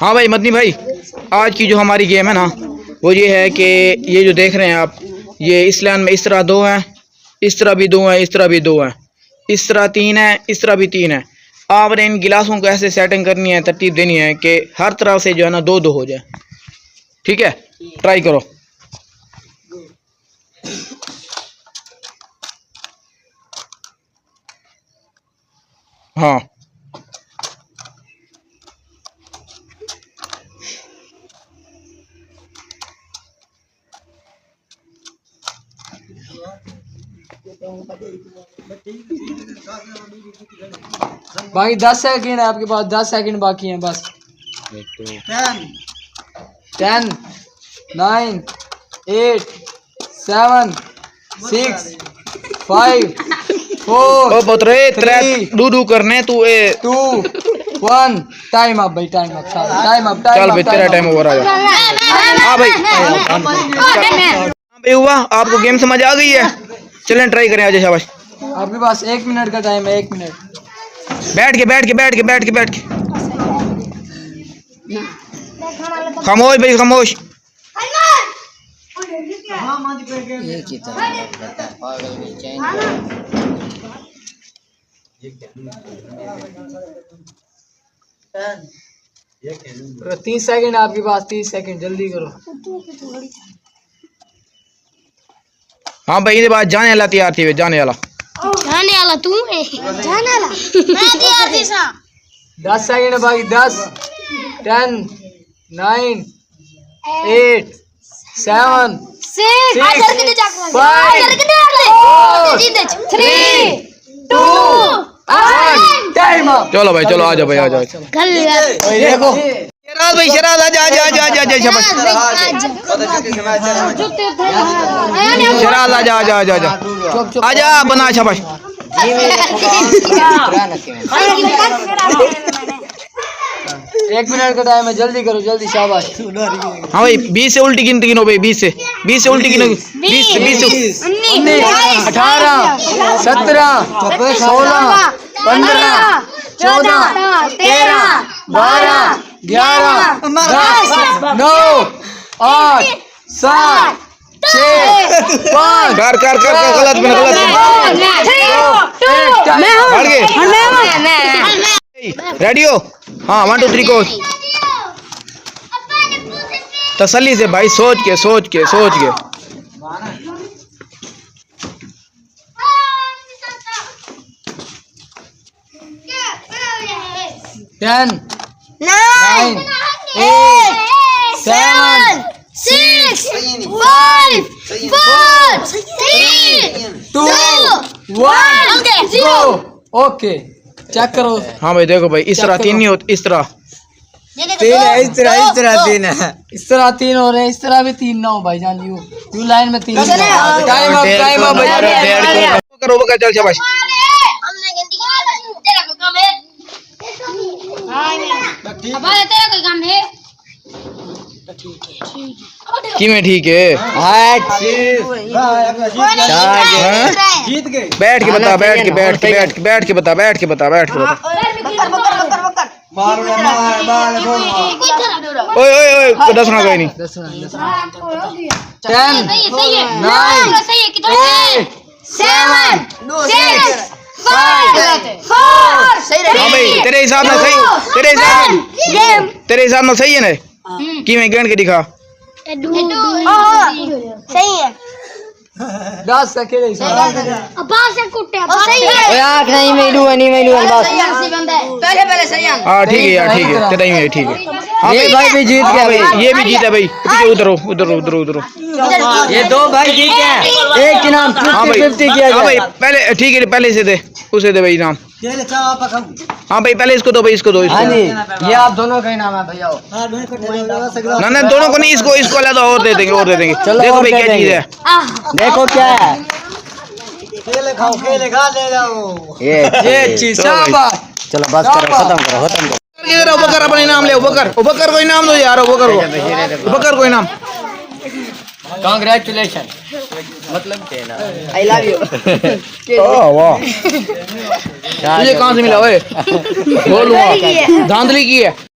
हाँ भाई मदनी भाई, आज की जो हमारी गेम है ना वो ये है कि ये जो देख रहे हैं आप, ये इस लाइन में इस तरह दो हैं, इस तरह भी दो हैं, इस तरह भी दो हैं, इस तरह तीन है, इस तरह भी तीन है। आपने इन गिलासों को ऐसे सेटिंग करनी है, तरतीब देनी है कि हर तरफ से जो है ना दो दो हो जाए। ठीक है, ट्राई करो। हाँ बाकी 10 सेकंड है आपके पास, 10 सेकंड बाकी हैं बस। 10 9 8 7 6 5 4 पुत्रे दू दू करने तू 2 1 टाइम अप भाई, टाइम अप, टाइम अप, चल भाई तेरा टाइम ओवर आ गया। हाँ भाई, हाँ भाई हुआ, आपको गेम समझ आ गई है? चलें ट्राई करें, आजा शाबाश। आपके पास 1 मिनट का टाइम है, 1 मिनट। बैठ के बैठ के बैठ के बैठ के बैठ के खामोश भाई, खामोश। तो 30 सेकंड आपके पास, 30 सेकंड, जल्दी करो। हाँ भाई, ये बात जाने वाला तैयार थी, जाने वाला तू है, जाने वाला मैं तैयार थी सा। 10 सेकंड बाकी, 10 10 9 8 7 6 5 3 2 1 टाइम अप। चलो भाई, चलो आ जाओ भाई, आ जाओ। देखो शराज भाई, शराज आजा आजा आजा आजा आजा शाबाश। शराज आजा आजा आजा आजा आजा बना शाबाश। 1 मिनट का टाइम है, जल्दी करो, जल्दी, शाबाश। हाँ भाई, 20 से उल्टी गिनती गिनो भाई, 20 से उल्टी गिनो। 20 से 19 18 17 16 15 14 13 12 11 10 9 8 7 6 5 कर कर कर कर, गलत बना, रेडी हो? हाँ 1 2 3 को तसल्ली से भाई, सोच के सोच के सोच के। 10 9 8 7 6 5 4 3 2 1 0। ओके, चेक करो। हाँ भाई देखो भाई, इस तरह तीन नहीं होते, इस तरह तीन है, इस तरह तीन है, इस तरह 3 हो रहे हैं, इस तरह भी 3 ना हो भाईजान। यू लाइन में 3। टाइम अप भैया, करो बका, चल शाबाश। हमने गिनती की, तेरा कोई काम है? अब तेरा कोई काम है? कि मैं ठीक है। जीत गए। बैठ के बता, बैठ के बैठ के बैठ के बैठ के बता, बैठ के बता, बैठ के बता। ओए ओए ओए, दसना कोई नहीं। 10 9 8 7 6 5 4 हाँ भाई, तेरे हिसाब में सही, तेरे हिसाब में सही है ना? कि मैं गिन के दिखा। सही है। 10 सेकंड सही है। आँख नहीं मिलू बस। पहले सही है। हाँ ठीक है यार, ठीक है, तेरा ही ठीक है। हाँ ये भाई भी जीत गया भाई, ये भी जीता भाई। पीछे उधरो उधरो उधरो उधरो। ये 2 भाई जीत गए। एक इनाम 50-50 किया हाँ भाई, गया। पहले ठीक है, पहले से दे, उसे दे भाई इनाम। हाँ भाई, पहले इसको दो भाई, इसको दो, इसको। हाँ जी, ये आप दोनों का इनाम है भैया। ना ना, दोनों को नहीं, इसको इसको अलग और दे देंगे, और दे देंगे। देखो भाई क्या चीज है, देखो क्या है। खेले खा ले जाओ। ये चीज शाबाश। चलो बस करो, खत्म करो, खत्म करो। बकर अपना इनाम ले, बकर को इनाम दो यार, बकर को इनाम। कांग्रेचुलेशन, मतलब आई लव यू। वाह, तुझे कहाँ से मिला? ओए बोलूँगा, धांधली की है।